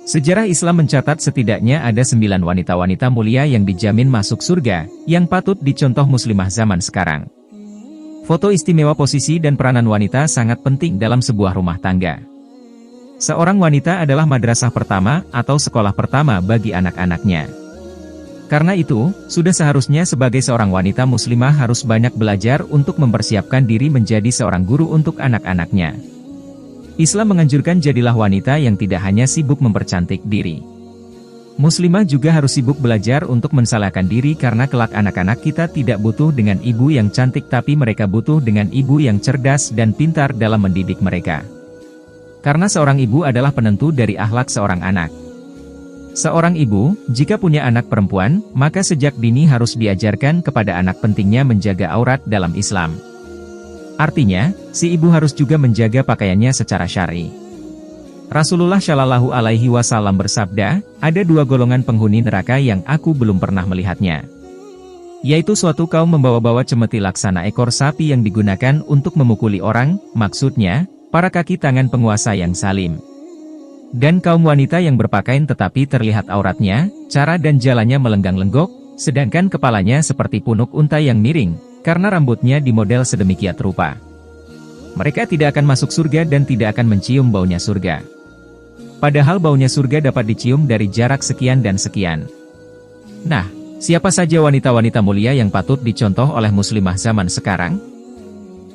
Sejarah Islam mencatat setidaknya ada 9 wanita-wanita mulia yang dijamin masuk surga, yang patut dicontoh muslimah zaman sekarang. Foto istimewa posisi dan peranan wanita sangat penting dalam sebuah rumah tangga. Seorang wanita adalah madrasah pertama atau sekolah pertama bagi anak-anaknya. Karena itu, sudah seharusnya sebagai seorang wanita muslimah harus banyak belajar untuk mempersiapkan diri menjadi seorang guru untuk anak-anaknya. Islam menganjurkan jadilah wanita yang tidak hanya sibuk mempercantik diri. Muslimah juga harus sibuk belajar untuk mensalahkan diri karena kelak anak-anak kita tidak butuh dengan ibu yang cantik tapi mereka butuh dengan ibu yang cerdas dan pintar dalam mendidik mereka. Karena seorang ibu adalah penentu dari akhlak seorang anak. Seorang ibu, jika punya anak perempuan, maka sejak dini harus diajarkan kepada anak pentingnya menjaga aurat dalam Islam. Artinya, si ibu harus juga menjaga pakaiannya secara syar'i. Rasulullah Shallallahu Alaihi Wasallam bersabda, ada 2 golongan penghuni neraka yang aku belum pernah melihatnya. Yaitu suatu kaum membawa-bawa cemeti laksana ekor sapi yang digunakan untuk memukuli orang, maksudnya, para kaki tangan penguasa yang zalim. Dan kaum wanita yang berpakaian tetapi terlihat auratnya, cara dan jalannya melenggang-lenggok, sedangkan kepalanya seperti punuk unta yang miring, karena rambutnya dimodel sedemikian rupa. Mereka tidak akan masuk surga dan tidak akan mencium baunya surga. Padahal baunya surga dapat dicium dari jarak sekian dan sekian. Nah, siapa saja wanita-wanita mulia yang patut dicontoh oleh muslimah zaman sekarang?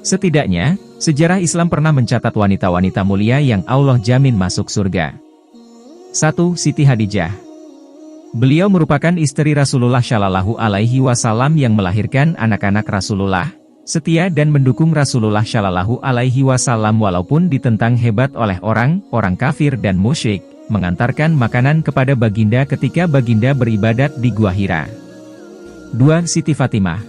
Setidaknya, sejarah Islam pernah mencatat wanita-wanita mulia yang Allah jamin masuk surga. 1. Siti Hadijah. Beliau merupakan istri Rasulullah Shallallahu Alaihi Wasallam yang melahirkan anak-anak Rasulullah, setia dan mendukung Rasulullah Shallallahu Alaihi Wasallam walaupun ditentang hebat oleh orang kafir dan musyrik, mengantarkan makanan kepada baginda ketika baginda beribadat di Gua Hira. 2. Siti Fatimah.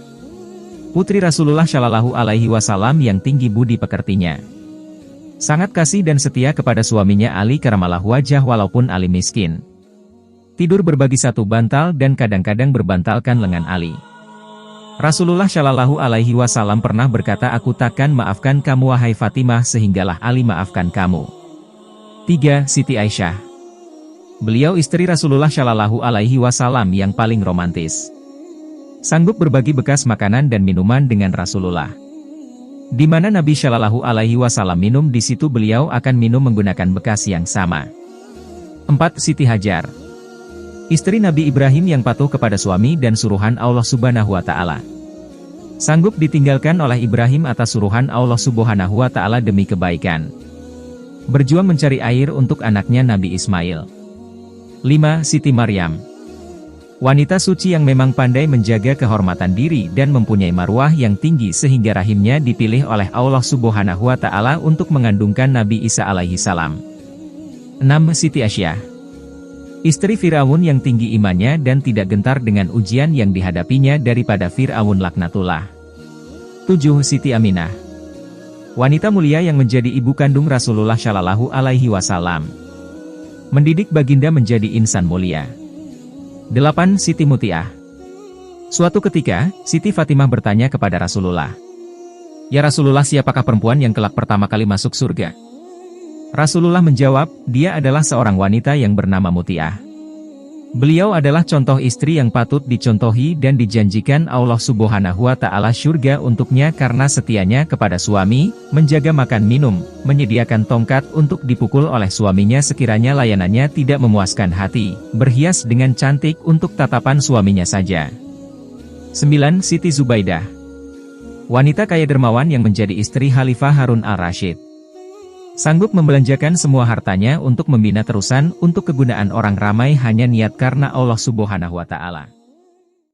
Putri Rasulullah Shallallahu Alaihi Wasallam yang tinggi budi pekertinya. Sangat kasih dan setia kepada suaminya Ali karamallahu wajah walaupun Ali miskin. Tidur berbagi satu bantal dan kadang-kadang berbantalkan lengan Ali. Rasulullah Shallallahu Alaihi Wasallam pernah berkata, aku takkan maafkan kamu wahai Fatimah sehinggalah Ali maafkan kamu. 3. Siti Aisyah. Beliau istri Rasulullah Shallallahu Alaihi Wasallam yang paling romantis. Sanggup berbagi bekas makanan dan minuman dengan Rasulullah. Di mana Nabi Shallallahu Alaihi Wasallam minum, di situ beliau akan minum menggunakan bekas yang sama. 4. Siti Hajar. Istri Nabi Ibrahim yang patuh kepada suami dan suruhan Allah Subhanahu wa Ta'ala. Sanggup ditinggalkan oleh Ibrahim atas suruhan Allah Subhanahu wa Ta'ala demi kebaikan. Berjuang mencari air untuk anaknya Nabi Ismail. 5. Siti Maryam. Wanita suci yang memang pandai menjaga kehormatan diri dan mempunyai marwah yang tinggi sehingga rahimnya dipilih oleh Allah Subhanahu wa Ta'ala untuk mengandungkan Nabi Isa alaihi salam. 6. Siti Asyah. Istri Firaun yang tinggi imannya dan tidak gentar dengan ujian yang dihadapinya daripada Firaun laknatullah. 7. Siti Aminah. Wanita mulia yang menjadi ibu kandung Rasulullah Shallallahu Alaihi Wasallam. Mendidik baginda menjadi insan mulia. 8. Siti Mutiah. Suatu ketika, Siti Fatimah bertanya kepada Rasulullah, "Ya Rasulullah, siapakah perempuan yang kelak pertama kali masuk surga?" Rasulullah menjawab, dia adalah seorang wanita yang bernama Mutiah. Beliau adalah contoh istri yang patut dicontohi dan dijanjikan Allah Subhanahu wa Ta'ala syurga untuknya karena setianya kepada suami, menjaga makan minum, menyediakan tongkat untuk dipukul oleh suaminya sekiranya layanannya tidak memuaskan hati, berhias dengan cantik untuk tatapan suaminya saja. 9. Siti Zubaidah. Wanita kaya dermawan yang menjadi istri Khalifah Harun al-Rashid. Sanggup membelanjakan semua hartanya untuk membina terusan untuk kegunaan orang ramai hanya niat karena Allah Subhanahu wa Ta'ala.